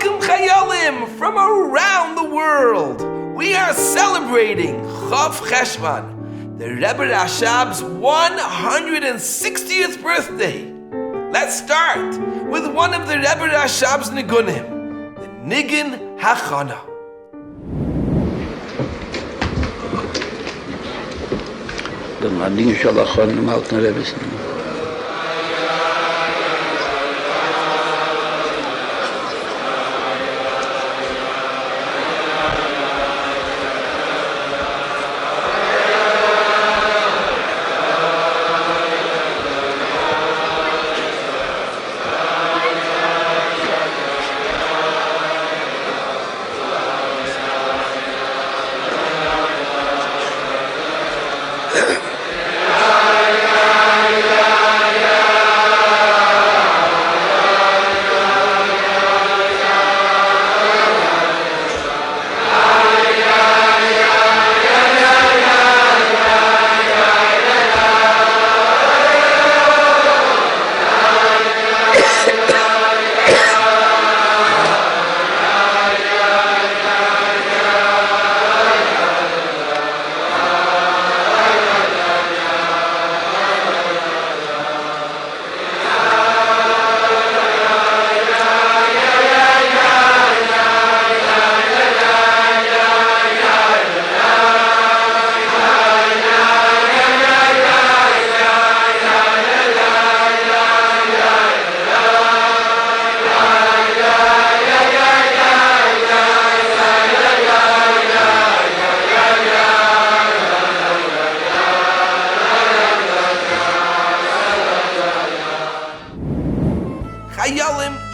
Welcome Chayalim from around the world. We are celebrating Chof Cheshvan, the Rebbe Rashab's 160th birthday. Let's start with one of the Rebbe Rashab's nigunim, the Nigun Hachana. The Nigun Shalachon Malton Rebbe.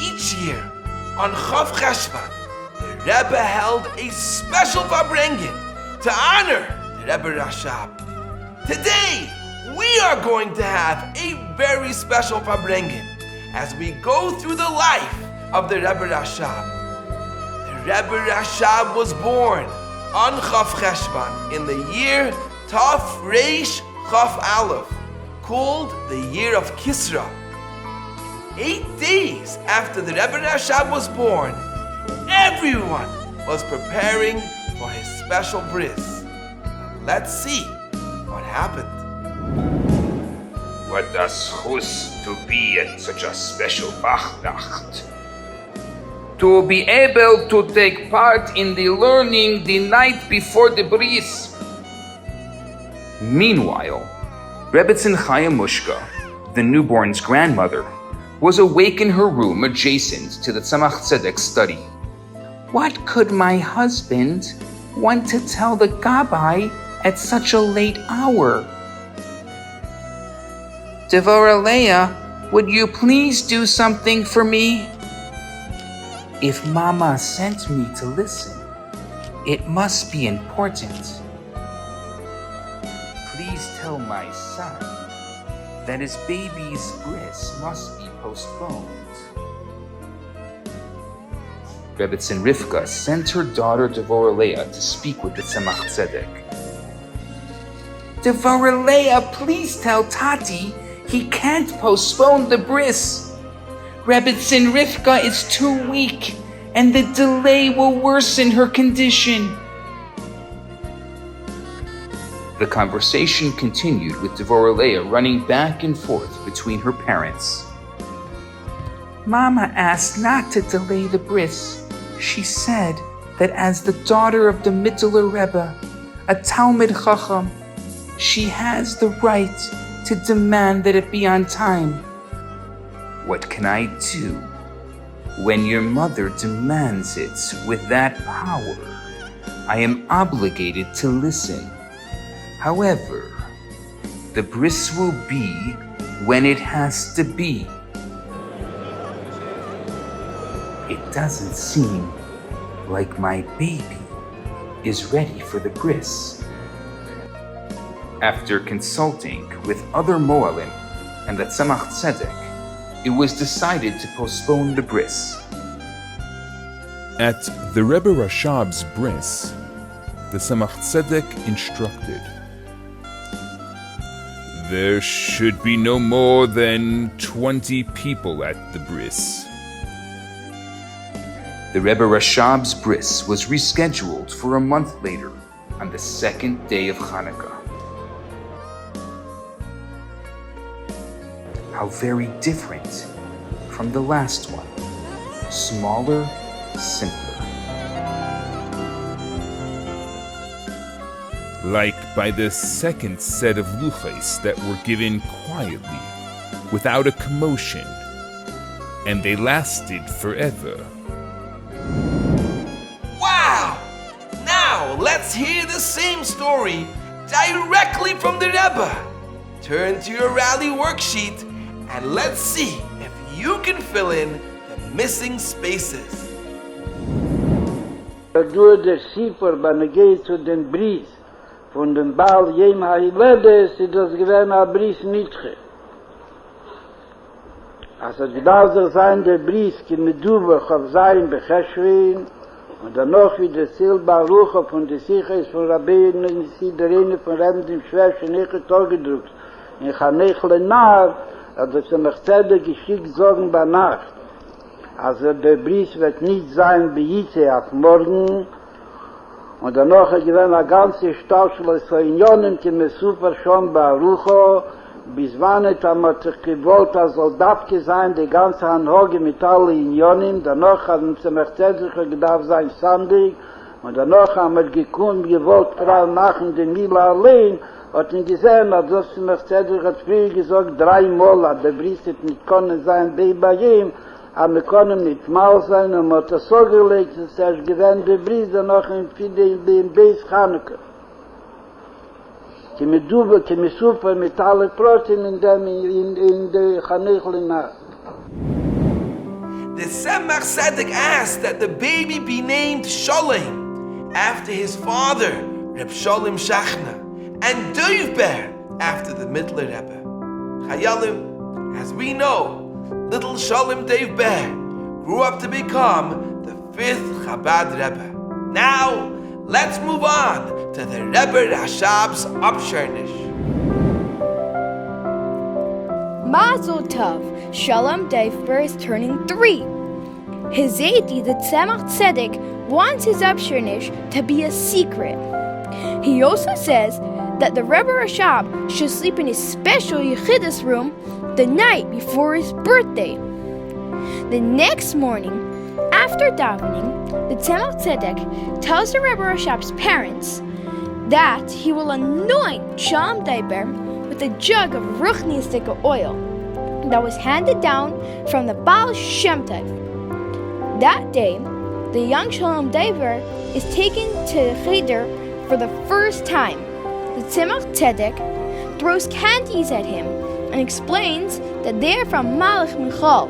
Each year on Chof Cheshvan, the Rebbe held a special farbrengen to honor the Rebbe Rashab. Today, we are going to have a very special farbrengen as we go through the life of the Rebbe Rashab. The Rebbe Rashab was born on Chof Cheshvan in the year Taf Reish Chof Aleph, called the year of Kisra. 8 days after the Rebbe Rashab was born, everyone was preparing for his special bris. Let's see what happened. What a schus to be at such a special Bachnacht. To be able to take part in the learning the night before the bris. Meanwhile, Rebbetzin Chaya Mushka, the newborn's grandmother, was awake in her room adjacent to the Tzemach Tzedek's study. What could my husband want to tell the Gabbai at such a late hour? Devorah Leah, would you please do something for me? If Mama sent me to listen, it must be important. Please tell my son that his baby's bris must be postponed. Rebbetzin Rivka sent her daughter Devorah Leah to speak with the Tzemach Tzedek. Devorah Leah, please tell Tati he can't postpone the bris. Rebbetzin Rivka is too weak, and the delay will worsen her condition. The conversation continued with Devorah Leah running back and forth between her parents. Mama asked not to delay the bris. She said that as the daughter of the Middler Rebbe, a Talmid Chacham, she has the right to demand that it be on time. What can I do when your mother demands it with that power? I am obligated to listen. However, the bris will be when it has to be. It doesn't seem like my baby is ready for the bris. After consulting with other Moalim and the Tzemach Tzedek, it was decided to postpone the bris. At the Rebbe Rashab's bris, the Tzemach Tzedek instructed, there should be no more than 20 people at the bris. The Rebbe Rashab's bris was rescheduled for a month later, on the second day of Hanukkah. How very different from the last one. Smaller, simpler. Like by the second set of luchos that were given quietly, without a commotion, and they lasted forever. Wow! Now let's hear the same story directly from the Rebbe. Turn to your rally worksheet and let's see if you can fill in the missing spaces. Du der Siefer, wenn geht zu den Bries, von dem Baal Jem HaIledes, ist das gewesen ein Bries Nitche. Also die darf sich sein, der Bries, die mit Duwe, Chof sein, Cheshvan, und dann noch wie der Silber Ruche von der Sicherheit von Rabbein, und sie der eine von Reben, dem Schwerchen, nicht gedruckt. Ich habe nicht nach, also zu mich Zedek geschickt sorgen bei Nacht. Also der Bries wird nicht sein, wie heute ab morgen. Und danach hat gewinnt eine ganze Stauschel so in Jonen, die mir super schon bei Rucho, bis wann hat man sich gewollt, als Soldatke sein, die ganze Anhoge mit allen Unionen. Danach hat man zu Mercedes gedacht sein Sandig. Und danach haben wir gekommen, gewollt, Frau machen den Mila allein. Hat ihn gesehen, als das zu Mercedes hat früher gesagt, 3 Mal, hat der Bries nicht können sein, bei ihm. Aber wir können nicht mal sein, und man hat das so gelegt, dass er gewinnt der Bries, danach in den Beis Chanukah. Die mit Duwe, die mit Super, mit allen Protein in der Chanukah. The Tzemach Tzedek asked that the baby be named Sholem, after his father, Reb Sholem Shachna, and Dovber, after the Mittler Rebbe. Chayalim, as we know, little Sholem Dovber grew up to become the 5th Chabad Rebbe. Now, let's move on to the Rebbe Rashab's Upshernish. Mazel Tov, Shalom Dovber is turning 3. His Zaidi, the Tzemach Tzedek, wants his Upshernish to be a secret. He also says that the Rebbe Rashab should sleep in his special Yechidus room the night before his birthday. The next morning, after davening, the Tzemach Tzedek tells the Rebbe Rashab's parents that he will anoint Shalom Dovber with a jug of Ruchnistic oil that was handed down from the Baal Shem Tov. That day, the young Shalom Dovber is taken to the Cheder for the first time. The Tzemach Tzedek throws candies at him and explains that they are from Malach Michal.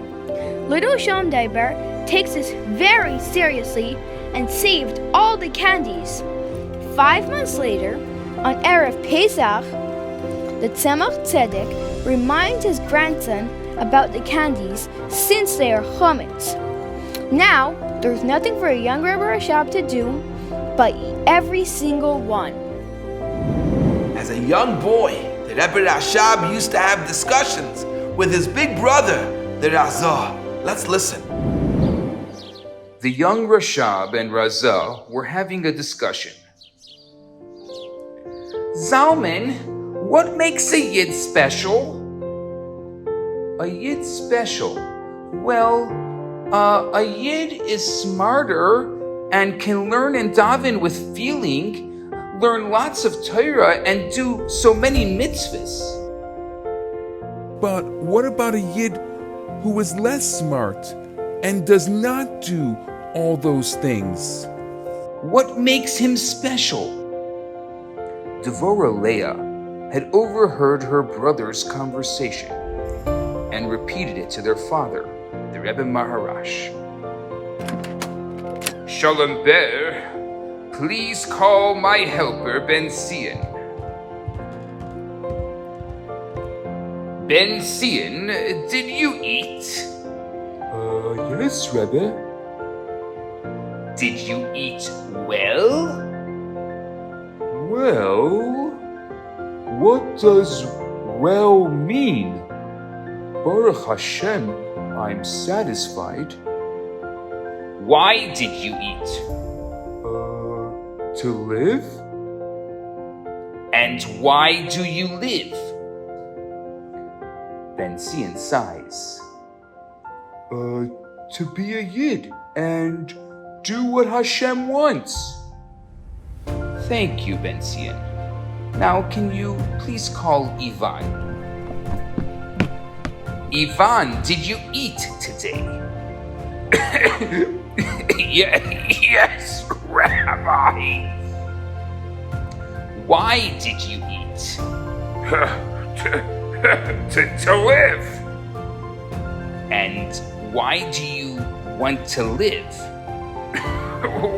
Little Shalom Dovber takes this very seriously and saved all the candies. 5 months later, on Erev Pesach, the Tzemach Tzedek reminds his grandson about the candies since they are chametz. Now, there's nothing for a young Rebbe Rashab to do but eat every single one. As a young boy, the Rebbe Rashab used to have discussions with his big brother, the Razah. Let's listen. The young Rashab and Razah were having a discussion. Zalman, what makes a Yid special? A Yid special? Well, a Yid is smarter and can learn and daven with feeling, learn lots of Torah, and do so many mitzvahs. But what about a Yid who is less smart and does not do all those things? What makes him special? Devorah Leah had overheard her brother's conversation and repeated it to their father, the Rebbe Maharash. Shalom Ber, please call my helper Ben Sion. Ben Sion, did you eat? Yes, Rebbe. Did you eat well? Well, what does well mean? Baruch Hashem, I'm satisfied. Why did you eat? To live? And why do you live? Ben Zion sighs. To be a Yid and do what Hashem wants. Thank you, Ben Zion. Now, can you please call Ivan? Ivan, did you eat today? Yes, Rabbi. Why did you eat? To live. And why do you want to live?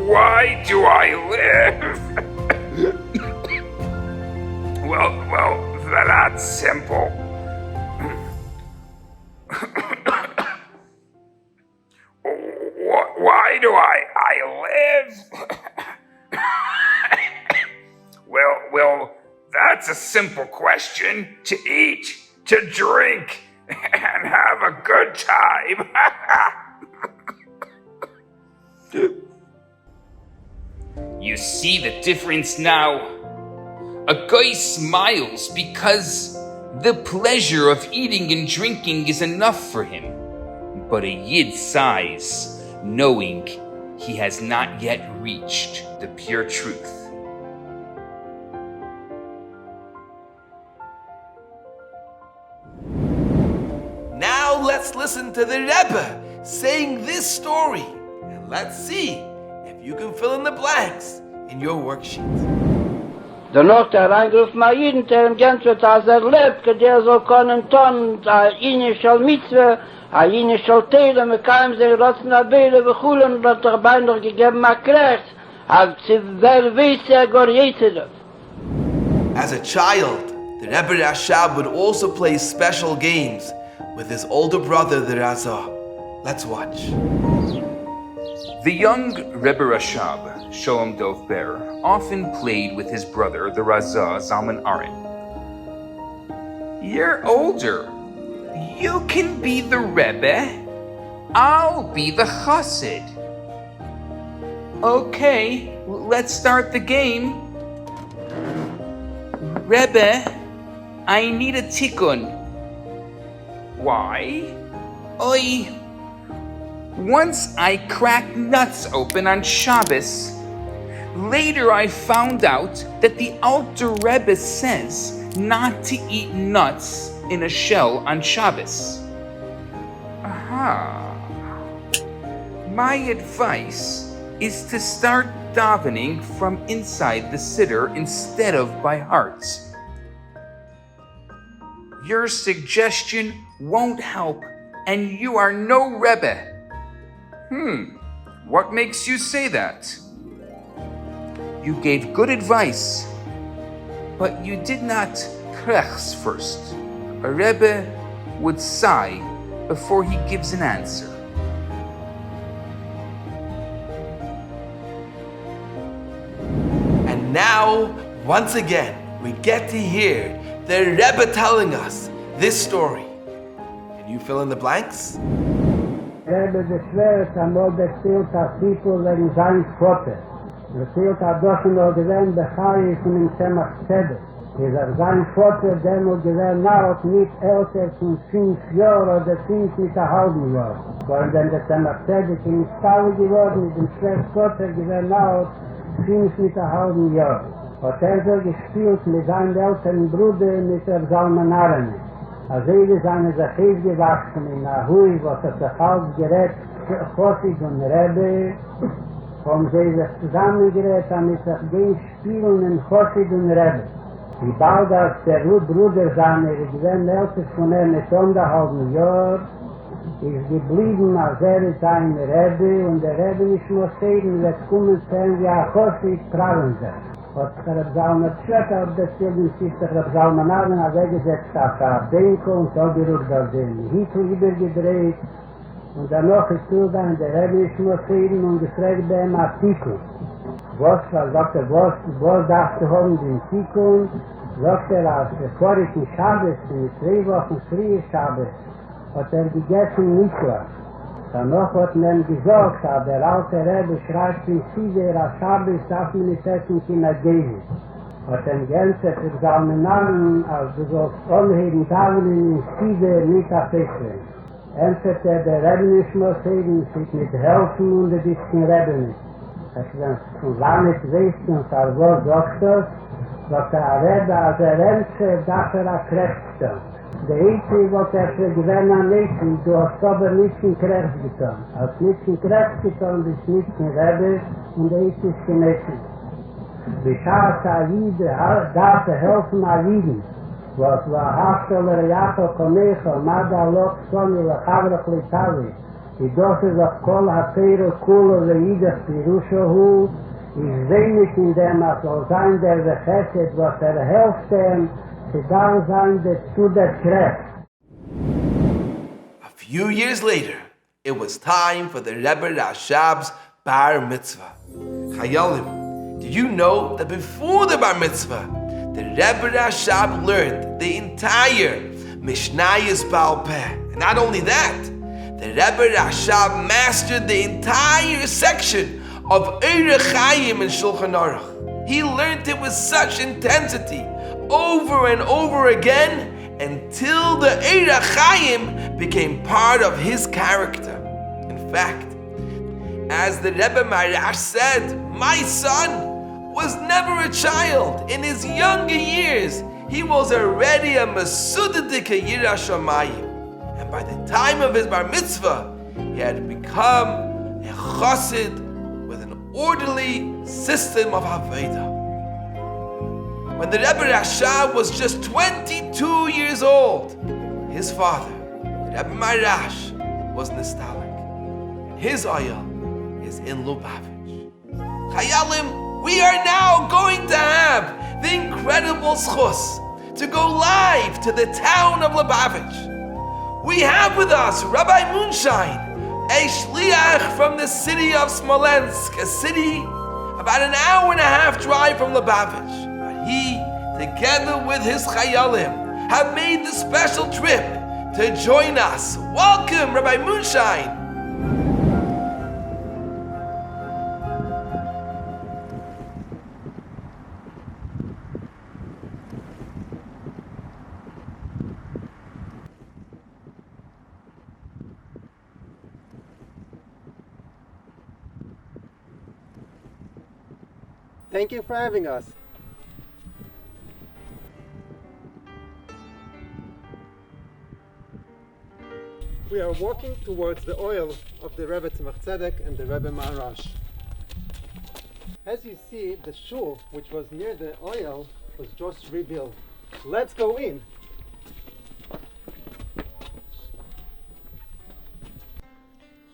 Why do I live? Well, that's simple. Why do I live? Well, that's a simple question. To eat, to drink, and have a good time. You see the difference now? A guy smiles because the pleasure of eating and drinking is enough for him. But a Yid sighs, knowing he has not yet reached the pure truth. Now let's listen to the Rebbe saying this story, and let's see if you can fill in the blanks in your worksheet. Danach der Reingriff Maiden, der im Gänzwert als lebt, der soll können tun, a Ine shal Mitzwe, a Ine shal Teile, mit keinem sehr rotzen Abele, bechulen, und hat der Bein noch gegeben, a Krecht, a wer weiß, gar jetzere. As a child, the Rebbe Rashab would also play special games with his older brother, the Razah. Let's watch. The young Rebbe Rashab, Sholem Dov Ber, often played with his brother, the Razah Zalman Aron. You're older. You can be the Rebbe. I'll be the Chassid. Okay, let's start the game. Rebbe, I need a tikkun. Why? Once I cracked nuts open on Shabbos. Later I found out that the Alter Rebbe says not to eat nuts in a shell on Shabbos. Aha. My advice is to start davening from inside the siddur instead of by heart. Your suggestion won't help, and you are no Rebbe. What makes you say that? You gave good advice, but you did not krechs first. A Rebbe would sigh before he gives an answer. And now, once again, we get to hear the Rebbe telling us this story. Can you fill in the blanks? Rebbe beschwert einmal bestellt als People wegen sein Vater. Bestellt hat doch noch gewähnt Bechai von dem Tzemach Tzedek. Sein Vater, der noch gewähnt naht nicht älter von 5 Jahren oder 5 mit einem halben Jahr. Weil wenn der Tzemach Tzedek in Stahl geworden ist, dem Schwester gewähnt naht 5 mit einem halben Jahr. Hat so gespielt mit seinem älteren Bruder, mit der Zalman Aron. Als seine Sache gewachsen in Ahui, was sich ausgerät, Chofi und Rebbe, haben sie sich zusammengerät, damit sich gehen spielen in Chofi und Rebbe. Wie bald als der Bruder seine, gewähnt älter von mit 1,5 Jahren, ist geblieben, als ist ein Rebbe, und der Rebbe nicht nur sagen, wird kommen sein, wie ein Chofi tragen sich. Hat Reb Zalman Schwetter auf der Zilden sich Reb Zalman Aron weggesetzt auf der Benko und so gerückt auf den Hitler übergedreht. Und danach ist zugegangen, der Rebbe ist nur Frieden und gefragt bei ihm Artikel. Sagt er, was darfst du haben den Artikel? Sagt er, als vorigen Schabes, in 3 Wochen früher Schabes, hat gegessen Niklas. Danach hat man gesagt, dass der alte Rebbe schreibt in Sider, als Schabes darf man nicht essen, Kinder geben. Hat den Gänse für seine Namen, als du sollst anheben, Tavlen in Sider nicht abwechseln. Entweder der Rebbe nicht muss sagen, sich nicht helfen und ein bisschen Rebbe nicht. Das ist ein zusammen Westen, als was sagt das, der Rebbe als Rente darf Kräfte. Der Einzige, was gewinnt am nächsten, du hast aber nicht in Kräfte getan. Als nicht in Kräfte getan, bist nicht in Rebbe und der ist nicht gemessen. Die Schaß Avide darf helfen Aviden, was war Hasteller Jakob Konecho, Mada Lok Sonny, Lachavrak Litavi. Die Dose sagt, Kol HaPeiro Kulo Leidah Pirushahu, ist wenig in dem, als soll sein der Chesed, was hilft dem, sie darf sein zu der Kraft. A few years later, it was time for the Rebbe Rashab's Bar Mitzvah. Chayalim, did you know that before the Bar Mitzvah, the Rebbe Rashab learned the entire Mishnayos Baal Peh? And not only that, the Rebbe Rashab mastered the entire section of Eirech Chaim and Shulchan Aruch. He learned it with such intensity over and over again until the Eirech Chaim became part of his character. In fact, as the Rebbe Marash said, my son was never a child. In his younger years, he was already a Mesudadika Yirah Shamayim. And by the time of his Bar Mitzvah, he had become a Chassid with an orderly system of Haveda. When the Rebbe Rashab was just 22 years old, his father, the Rebbe Marash, was nostalgic. And his oil is in Lubavitch. Chayalim, we are now going to have the incredible schus to go live to the town of Lubavitch. We have with us Rabbi Moonshine, a shliach from the city of Smolensk, a city about an hour and a half drive from Lubavitch. But he, together with his chayalim, have made the special trip to join us. Welcome, Rabbi Moonshine. Thank you for having us. We are walking towards the oil of the Rebbe Tzemach Tzedek and the Rebbe Maharash. As you see, the shul, which was near the oil, was just rebuilt. Let's go in.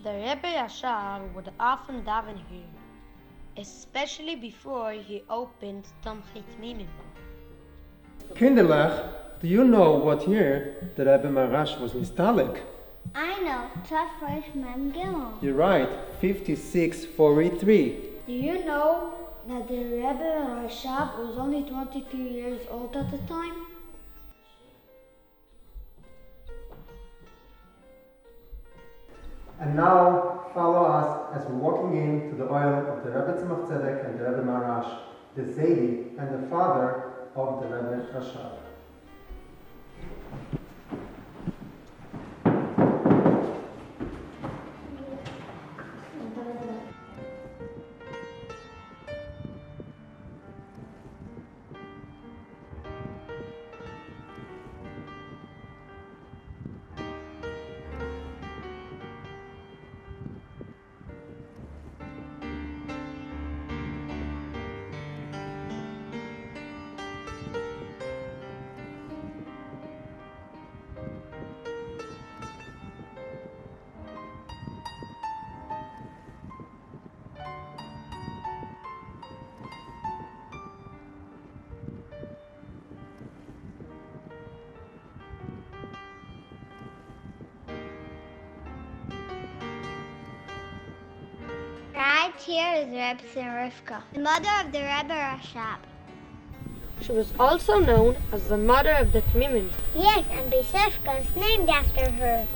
The Rebbe Rashab would often daven here, especially before he opened Tomchei Tmimim. Kinderlach, do you know what year the Rebbe Maharash was installed? I know, Chof Cheshvan Gimel. You're right, 5643. Do you know that the Rebbe Rashab was only 22 years old at the time? And now follow us as we're walking into the oil of the Rebbe Tzemach Tzedek and the Rebbe Maharash, the Zaidi and the father of the Rebbe Rashab. Right here is Rebbe Rivka, the mother of the Rebbe Rashab. She was also known as the mother of the Tmimim. Yes, and Besefka is named after her.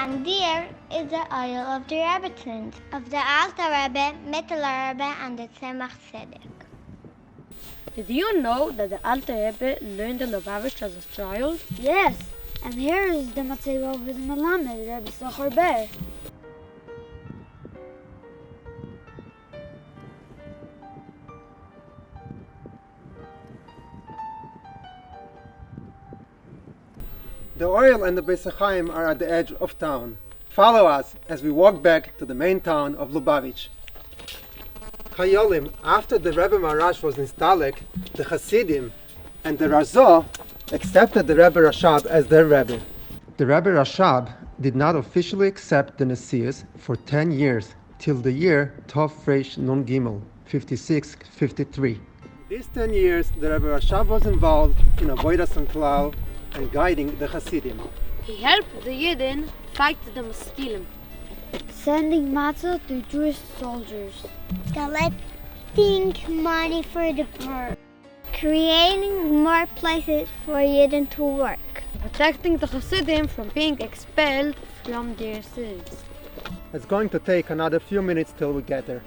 And there is the oil of the Rebbetzins, of the Alter Rebbe, Mittler Rebbe, and the Tzemach Tzedek. Did you know that the Alter Rebbe learned the Lubavitch as a child? Yes, and here is the Matzeva of his Melamed, Rebbe Sachar Ber. The oil and the Beis HaChaim are at the edge of town. Follow us as we walk back to the main town of Lubavitch. Chayolim, after the Rebbe Marash was installed, the Hasidim and the Razah accepted the Rebbe Rashab as their Rebbe. The Rebbe Rashab did not officially accept the Nesius for 10 years, till the year Tov Reish Nun Gimel, 56-53. These 10 years, the Rebbe Rashab was involved in Avodas and Klal and guiding the Hasidim. He helped the Yidden fight the Maskilim, Sending matzah to Jewish soldiers. Collecting money for the poor. Creating more places for Yidden to work. protecting the Hasidim from being expelled from their cities. It's going to take another few minutes till we get there.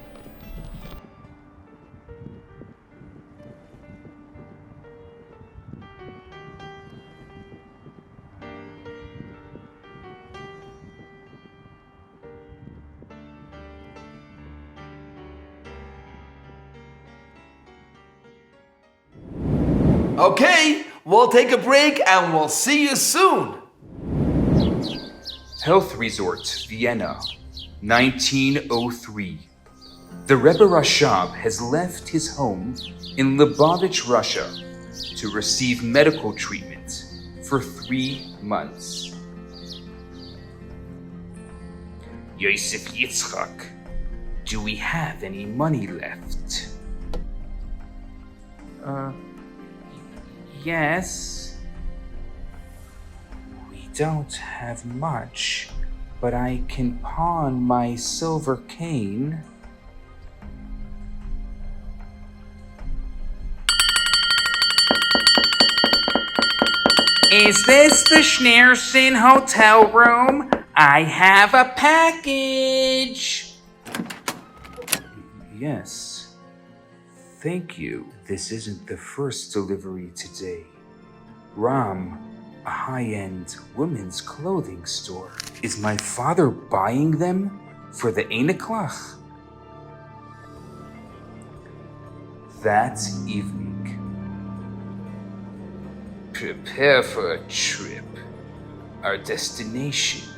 Okay, we'll take a break and we'll see you soon. Health Resort, Vienna, 1903. The Rebbe Rashab has left his home in Lubavitch, Russia, to receive medical treatment for 3 months. Yosef Yitzchak, do we have any money left? Yes. We don't have much, but I can pawn my silver cane. Is this the Schneerson hotel room? I have a package. Yes. Thank you. This isn't the first delivery today. Ram, a high-end women's clothing store. Is my father buying them for the Einiklach? That evening, prepare for a trip. Our destination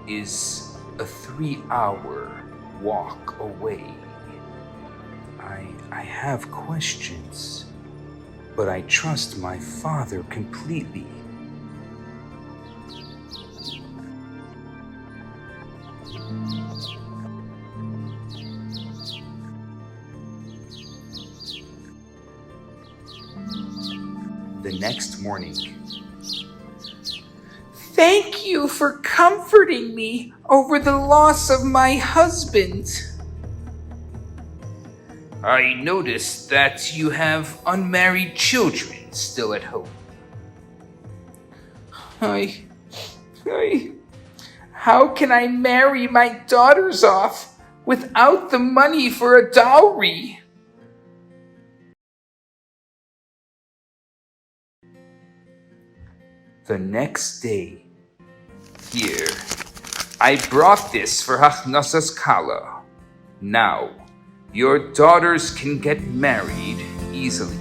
is a 3-hour walk away. I have questions, but I trust my father completely. The next morning. Thank you for comforting me over the loss of my husband. I noticed that you have unmarried children still at home. How can I marry my daughters off without the money for a dowry? The next day, here, I brought this for Hachnasas Kala. Now, your daughters can get married easily.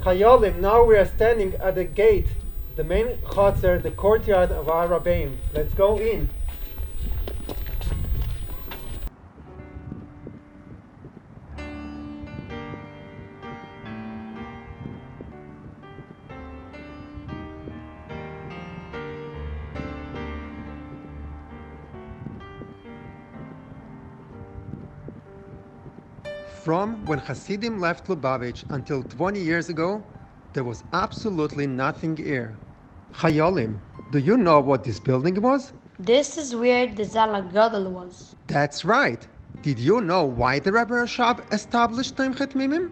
Chayolim, now we are standing at the gate, the main chotzer, the courtyard of our Rabbeim. Let's go in. From when Hasidim left Lubavitch until 20 years ago, there was absolutely nothing here. Chayolim, do you know what this building was? This is where the Zalagadol was. That's right. Did you know why the Rebbe Rashab established Tomchet Mimim?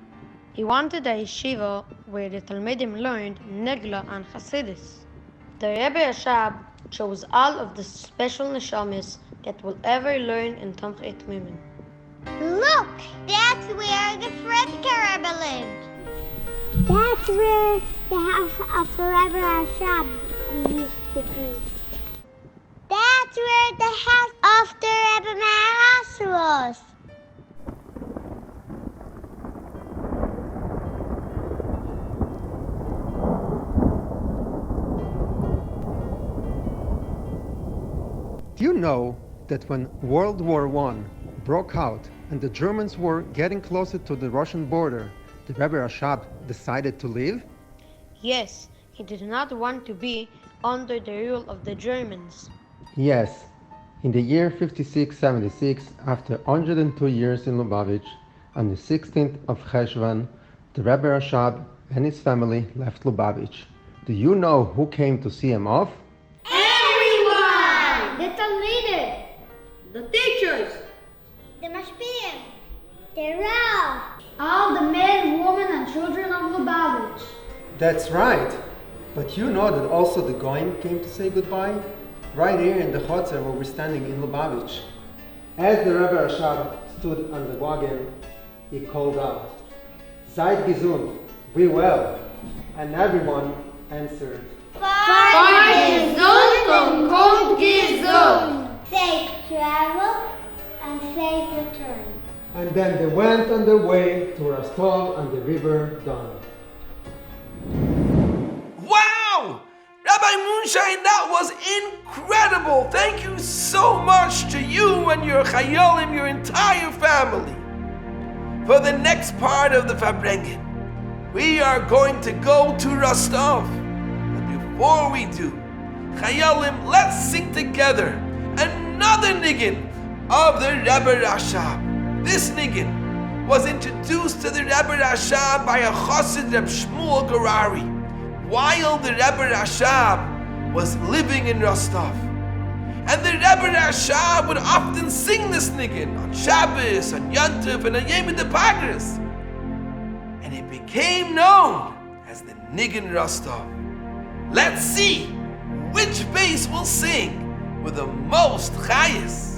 He wanted a yeshiva where the Talmidim learned Negla and Hasidus. The Rebbe Rashab chose all of the special neshamis that will ever learn in Tomchet Mimim. Look, that's where the Fredka Rebbe lived. That's where the house of the Rebbe Rashab used to be. That's where the house of the Rebbe Maharash was. Do you know that when World War I broke out and the Germans were getting closer to the Russian border, the Rebbe Rashab decided to leave? Yes, he did not want to be under the rule of the Germans. Yes. In the year 5676, after 102 years in Lubavitch, on the 16th of Cheshvan, the Rebbe Rashab and his family left Lubavitch. Do you know who came to see him off? Everyone! The Talmidim! The teachers! The Mashpiyim! The Rav! All the men, women, and children of Lubavitch. That's right. But you know that also the Goyim came to say goodbye? Right here in the Chotzer where we're standing in Lubavitch. As the Rebbe Rashab stood on the wagon, he called out, Seid gesund, be well. And everyone answered, Fahr gesund und kommt gesund! Safe travel and safe return. and then they went on their way to Rostov on the river Don. Wow! Rabbi Moonshine, that was incredible! Thank you so much to you and your Chayolim, your entire family. For the next part of the Farbrengen, we are going to go to Rostov. But before we do, Chayolim, let's sing together another niggin of the Rebbe Rashab. This niggin was introduced to the Rebbe Rashab by a chassid Reb Shmuel Garari while the Rebbe Rashab was living in Rostov. And the Rebbe Rashab would often sing this niggin on Shabbos, on Yontif, and on Yom Pagris. And it became known as the Niggin Rostov. Let's see which base will sing with the most chayas.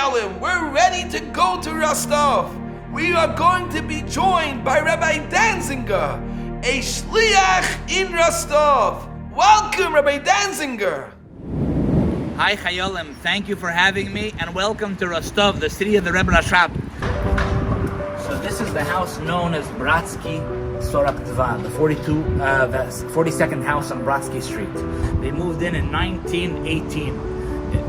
Chayalim, we're ready to go to Rostov. We are going to be joined by Rabbi Danziger, a shliach in Rostov. Welcome, Rabbi Danziger. Hi Chayolim, thank you for having me and welcome to Rostov, the city of the Rebbe Rashab. So this is the house known as Bratsky Sorak Dva, the 42nd house on Bratsky Street. They moved in 1918,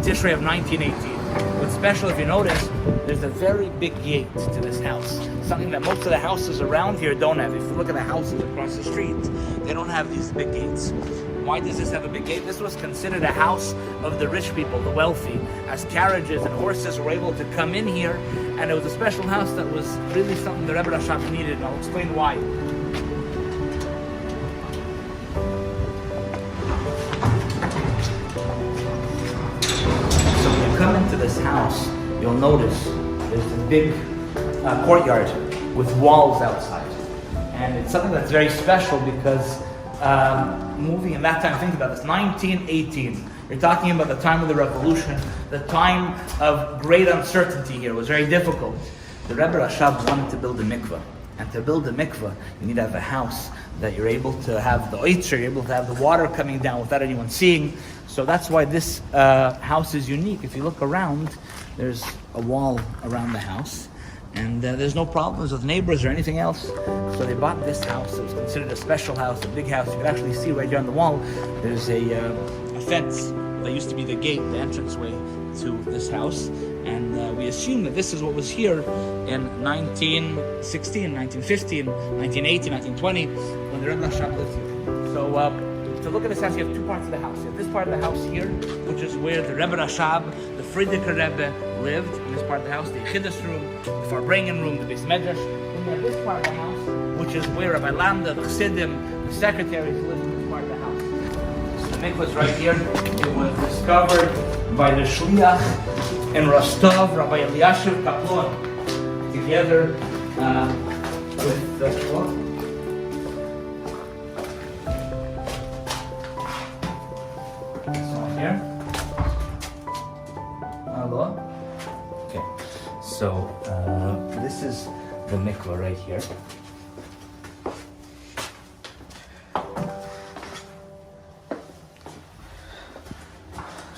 Tishrei of 1918. What's special, if you notice, there's a very big gate to this house. Something that most of the houses around here don't have. If you look at the houses across the street, they don't have these big gates. Why does this have a big gate? This was considered a house of the rich people, the wealthy, as carriages and horses were able to come in here, and it was a special house that was really something the Rebbe Rashab needed, and I'll explain why. So when you come into this house, you'll notice there's a big courtyard with walls outside, and it's something that's very special because moving in that time, think about this, 1918. You're talking about the time of the revolution, the time of great uncertainty here. It was very difficult. The Rebbe Rashab wanted to build a mikveh. And to build a mikveh, you need to have a house that you're able to have the oitzer, you're able to have the water coming down without anyone seeing. So that's why this house is unique. If you look around, there's a wall around the house. And there's no problems with neighbors or anything else. So they bought this house. It was considered a special house, a big house. You can actually see right here on the wall, there's a fence that used to be the gate, the entranceway to this house. And we assume that this is what was here in 1916, 1915, 1918, 1920, when the Rebbe Rashab lived here. So to look at this house, you have two parts of the house. You have this part of the house here, which is where the Rebbe Rashab, the Frierdiker Rebbe, lived. In this part of the house, the Yechidus room, the Farbrengen room, the Beis Medrash. And you have this part of the house, which is where Rabbi Landa, the Chassidim, the secretaries lived in this part of the house. So the mikvah is right here. It was discovered by the Shliach in Rostov, Rabbi Eliashiv Kaplon, together with the Shliach. Here. Hello. Okay. So this is the mikvah right here.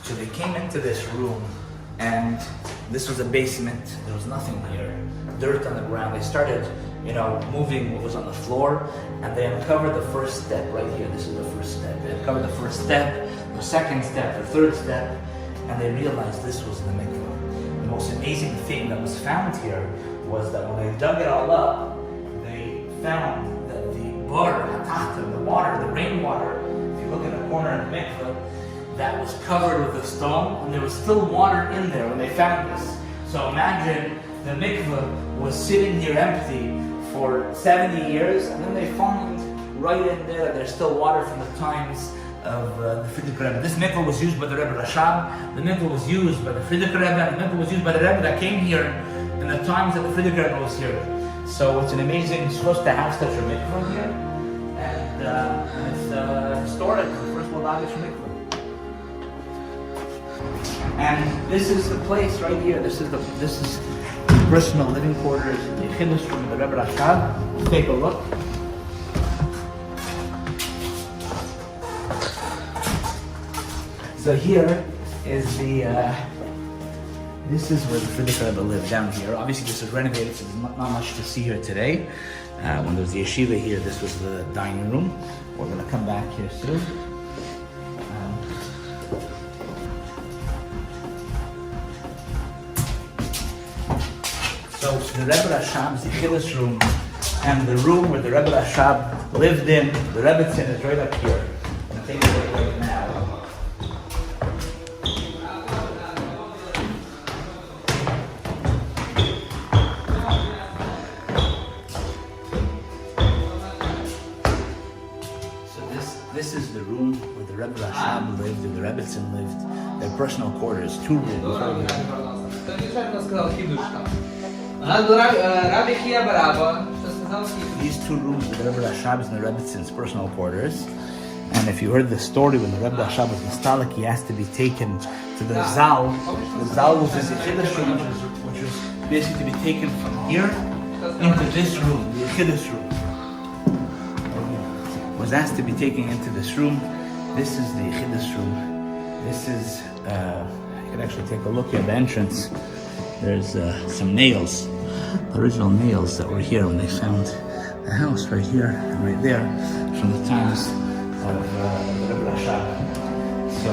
So they came into this room, and this was a basement. There was nothing here, dirt on the ground. They started, moving what was on the floor, and they uncovered the first step right here. This is the first step. They uncovered the first step, the second step, the third step, and they realized this was the mikvah. The most amazing thing that was found here was that when they dug it all up, they found that the water, the rainwater, if you look in the corner of the mikvah, that was covered with a stone, and there was still water in there when they found this. So imagine the mikvah was sitting here empty for 70 years, and then they found right in there that there's still water from the times of the Frierdiker Rebbe. This mikvah was used by the Rebbe Rashab, the mikvah was used by the Frierdiker Rebbe, and the mikvah was used by the Rebbe that came here in the times that the Frierdiker Rebbe was here. So it's an amazing zchus to have such a mikvah here, and it's historic, the first Moldavish mikvah. And this is the place right here. This is personal living quarters, the Yechidus room, the Rebbe Rashab. Take a look. So here is this is where the Frierdiker Rebbe lived, down here. Obviously this is renovated, so there's not much to see here today. When there was the yeshiva here, this was the dining room. We're going to come back here soon. So the Rebbe Rashab's Yechidus room and the room where the Rebbe Rashab lived in, the Rebbetzin is right up here. I'm going to take a look right now. This is the room where the Rebbe Rashab lived, where the Rebbetzin lived. Their personal quarters, 2 rooms. These 2 rooms were the Rebbe Rashab's and the Rebbetzins' personal quarters. And if you heard the story when the Rebbe Rashab was Nastalik, he asked to be taken to the Zal. The Zal was in the Yechidus room, which was basically to be taken from here into this room, the Yechidus room. Was asked to be taken into this room. This is the Yechidus room. This is, you can actually take a look at the entrance. There's some nails, the original nails that were here when they found the house right here and right there from the times of the Rebbe Rashab. So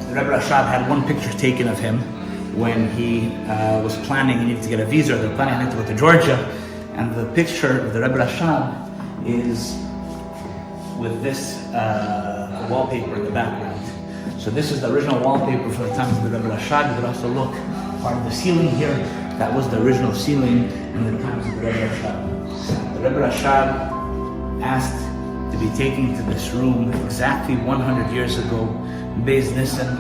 the Rebbe Rashab had one picture taken of him when he was planning, he needed to get a visa, they were planning to go to Georgia, and the picture of the Rebbe Rashab is with this wallpaper in the background. So this is the original wallpaper from the time of the Rebbe Rashab. You could also look part of the ceiling here. That was the original ceiling in the times of the Rebbe Rashab. The Rebbe Rashab asked to be taken to this room exactly 100 years ago, Beis Nisan.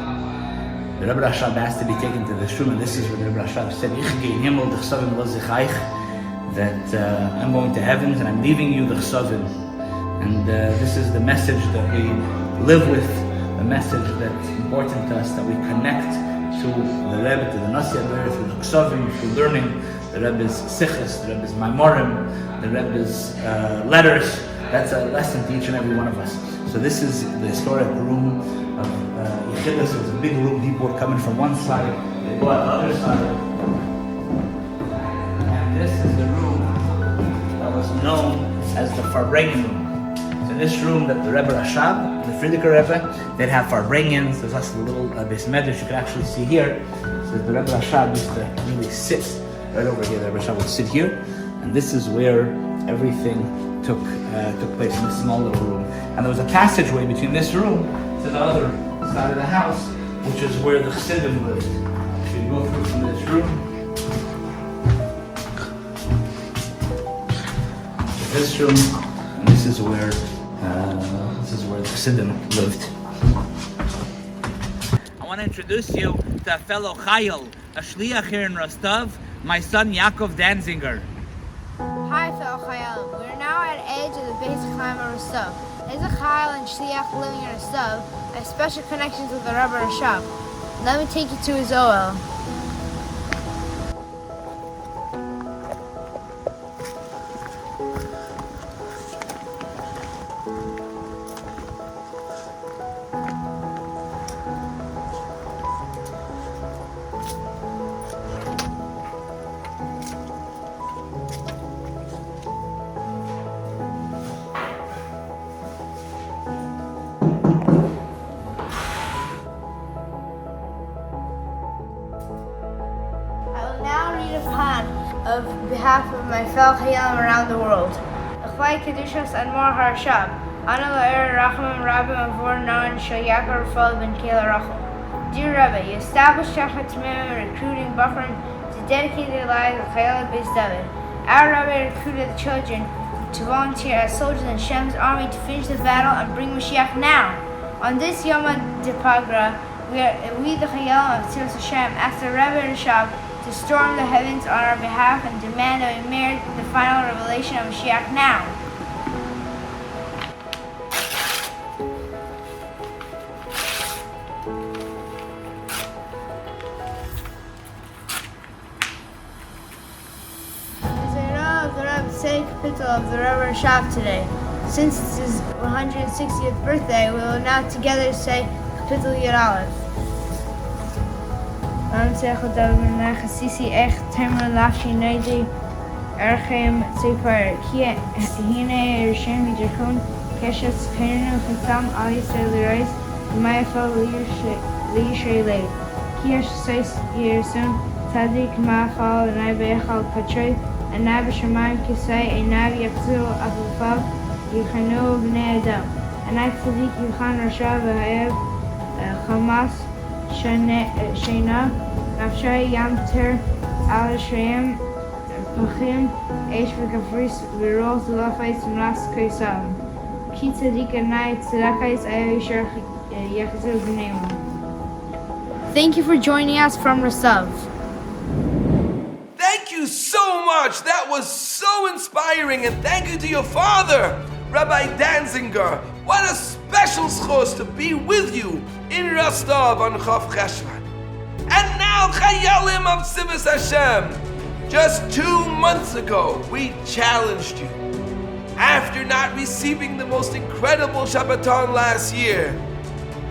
The Rebbe Rashab asked to be taken to this room, and this is what the Rebbe Rashab said, that I'm going to heavens and I'm leaving you the chsavim. And this is the message that we live with, the message that's important to us, that we connect to the Rebbe, to the Nasi Adar, through the chsavim, through learning the Rebbe's sichos, the Rebbe's maimorim, the Rebbe's letters. That's a lesson to each and every one of us. So this is the historic room of Yechidus. It was a big room. People were coming from one side, they go out the other side. And this is the room that was known as the Farbrengen room. So this room that the Rebbe Rashab, the Frierdiker Rebbe, they'd have Farbrengens. There's also a little Beis Medrash you can actually see here. So the Rebbe Rashab used to really sit right over here. The Rebbe Rashab would sit here, and this is where everything took place, in this small little room. And there was a passageway between this room to the other side of the house, which is where the Chassidim lived. So you go through from this room to this room, and this is where the Chassidim lived. I want to introduce you to a fellow Chayil, a shliach here in Rostov, my son Yaakov Danziger. Hi, fellow Chayalim. We are now at the edge of the basic climb of Rostov. As a Chayil and Shliach living in Rostov, I have special connections with the Rebbe Rashab. Let me take you to his OL. Of behalf of my fellow Chayalim around the world. Achlai Kedushas Admor Harashab, Ana La'er Rachamim Rabbim Avor Noan Shal Yaakov Rafal Ben Kela Rachel. Dear Rebbe, you established Shachat Tamim recruiting Bachrim to dedicate their lives to Chayalim Beis David. Our Rebbe recruited the children to volunteer as soldiers in Shem's army to finish the battle and bring Mashiach now. On this Yom HaDepagra, we the Chayalim of Tzivos Hashem ask the Rebbe Rashab to storm the heavens on our behalf and demand that we merit the final revelation of Mashiach now. As I know of the Rebbe's second capital of the Rebbe Rashab today, since it's his 160th birthday, we will now together say Kapitel Yud Aleph. I'm saying that we now see echt terminal lafshi neidi erchem sefer kia hine ershem yidrakon keshes kenu chitam al yisrael reis ma'afal liyishrei lev kia shesais yerson tzadik ma'afal and bechal patrei and b'shamayim kisai einav yakzu afifav yichanu b'nei adam and tzadik yichan rasha v'hayev chamas Sheina, Nafshay Yamter, Al Shrem, Pachim, Eish V'Kafris, V'Rol Tzilafais, Mlas Kaisam. Ki Tzadik Anai Tzedakais Ayishar Yachzil B'Neimah. Thank you for joining us from Rostov. Thank you so much. That was so inspiring, and thank you to your father. Rabbi Danziger, what a special schos to be with you in Rostov on Chof Cheshvan. And now, Chayalim of Tzivos Hashem, just 2 months ago, we challenged you. After not receiving the most incredible Shabbaton last year,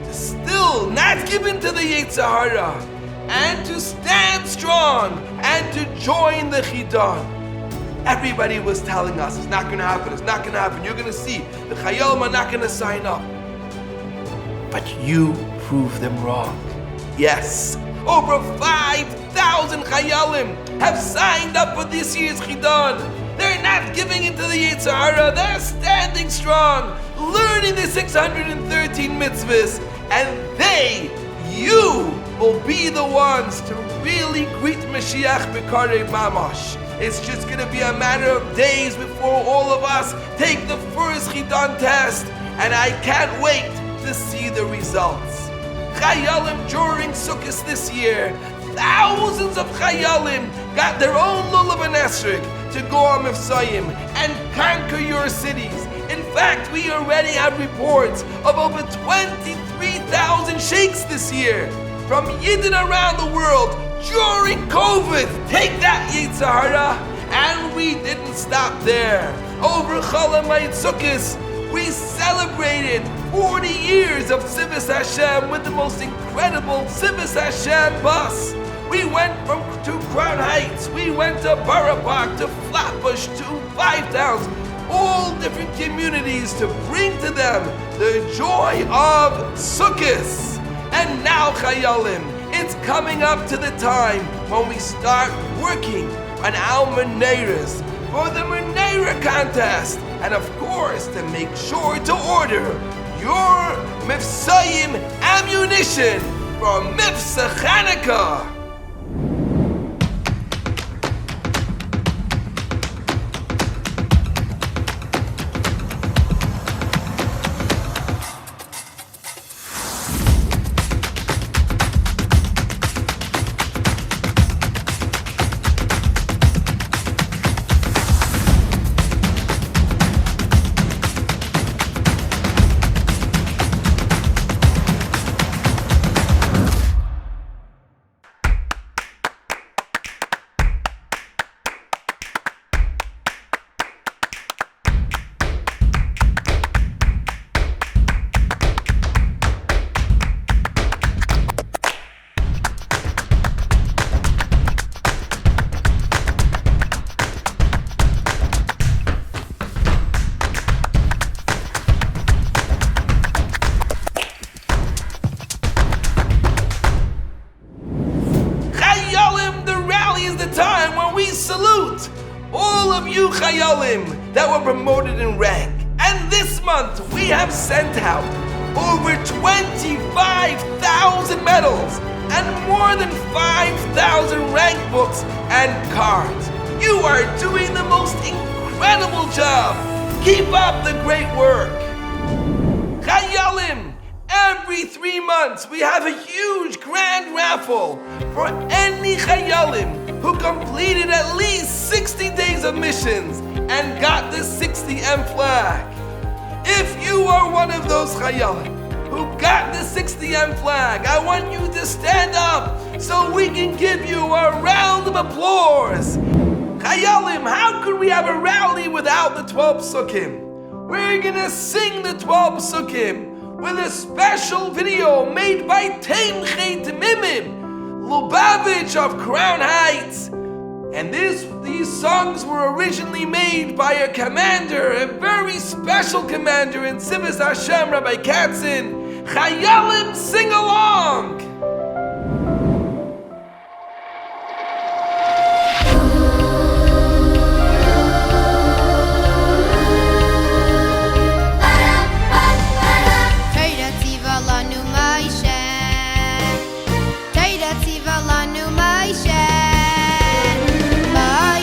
to still not give in to the Yetzer Hara, and to stand strong, and to join the Chidon. Everybody was telling us, it's not going to happen, it's not going to happen, you're going to see, the Chayalim are not going to sign up. But you proved them wrong. Yes, over 5,000 Chayalim have signed up for this year's Chidon. They're not giving into the Yetzer Hara, they're standing strong, learning the 613 mitzvahs, and you will be the ones to really greet Mashiach B'karei Mamash. It's just going to be a matter of days before all of us take the first Chidon test, and I can't wait to see the results. Chayalim during Sukkot this year, thousands of Chayalim got their own lulav and esrog to go on Mifsayim and conquer your cities. In fact, we already have reports of over 23,000 sheikhs this year from Yidden around the world during COVID. Take that, Yetzer Hara! And we didn't stop there. Over Chol Hamoed Sukkos, we celebrated 40 years of Tzivos Hashem with the most incredible Tzivos Hashem bus. We went to Crown Heights, we went to Borough Park, to Flatbush, to Five Towns, all different communities to bring to them the joy of Sukkot. And now, Chayalim, it's coming up to the time when we start working on our Menorahs for the Menorah contest, and of course to make sure to order your Mifsayim ammunition for Mifsa Chanukah. Salute all of you Chayalim that were promoted in rank. And this month we have sent out over 25,000 medals and more than 5,000 rank books and cards. You are doing the most incredible job. Keep up the great work. Chayalim, every 3 months we have a huge grand raffle for any Chayalim who completed at least 60 days of missions and got the 60M flag. If you are one of those Chayalim who got the 60M flag, I want you to stand up so we can give you a round of applause. Chayalim, how could we have a rally without the 12 Sukkim? We're gonna sing the 12 Sukkim with a special video made by Teimchet Mimim, Lubavitch of Crown Heights. And these songs were originally made by a commander, a very special commander in Tzivos Hashem, Rabbi Katzin. Chayalim, sing along! Bye.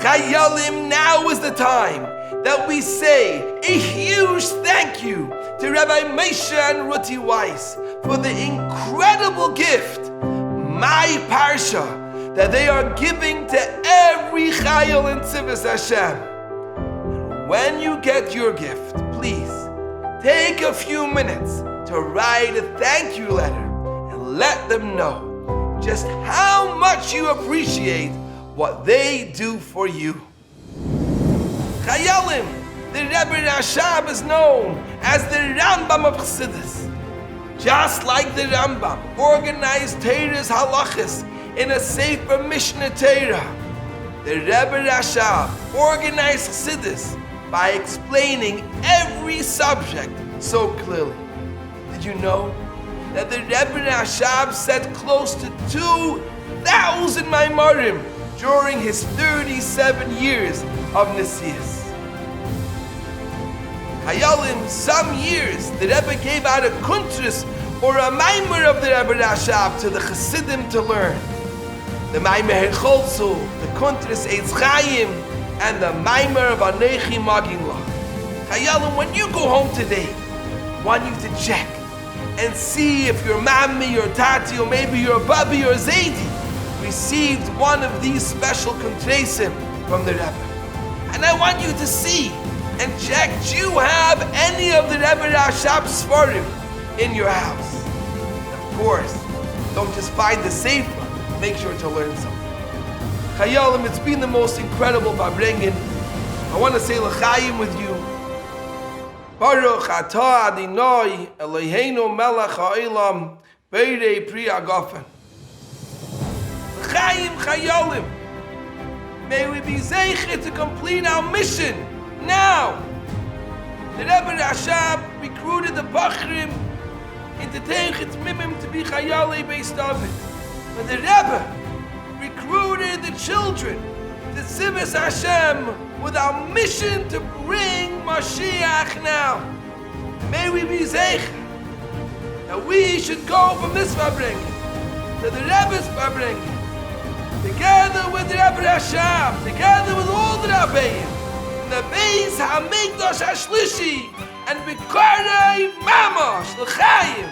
Chayalim, now is the time that we say a huge thank you to Rabbi Moshe and Ruti Weiss for the incredible gift, my parsha, that they are giving to every Chayil in Tzivos Hashem. When you get your gift, please take a few minutes to write a thank you letter and let them know just how much you appreciate what they do for you. Chayalim, the Rebbe Rashab is known as the Rambam of Chassidus. Just like the Rambam organized Torah's halachas in a Sefer Mishnah Torah, the Rebbe Rashab organized Chassidus by explaining every subject so clearly. Did you know that the Rebbe Rashab said close to 2,000 Maimarim during his 37 years of Nesias? Hayalim, some years the Rebbe gave out a kuntris or a maimer of the Rebbe Rashab to the Chassidim to learn. The maimer Hecholzu, the kuntris Eitz Chaim, and the maimer of Anechi Maginla. Hayalim, when you go home today, I want you to check and see if your mammy or tati or maybe your babi or zaidi received one of these special kuntresim from the Rebbe. And I want you to see and check, do you have any of the Rebbe Rashab's Sfarim in your house? Of course, don't just find the Sefer, make sure to learn something. Chayalim, it's been the most incredible Babrengen. I want to say l'chaim with you. Baruch atah Adonai Eloheinu melech ha'olam beirei pri hagafen. L'chaim Chayalim. May we be zeicher to complete our mission now. The Rebbe Rashab recruited the Bachrim into Teichet Mimim to be Chayalei Beis David. But the Rebbe recruited the children to Tzivos Hashem with our mission to bring Mashiach now. May we be zeicher that we should go from this Fabrengen to the Rebbe's Fabrengen, together with the Rebbe Rashab, together with all the Rabbeim, in the Beis HaMikdash HaShlishi, and B'karei Mamash, L'chaim.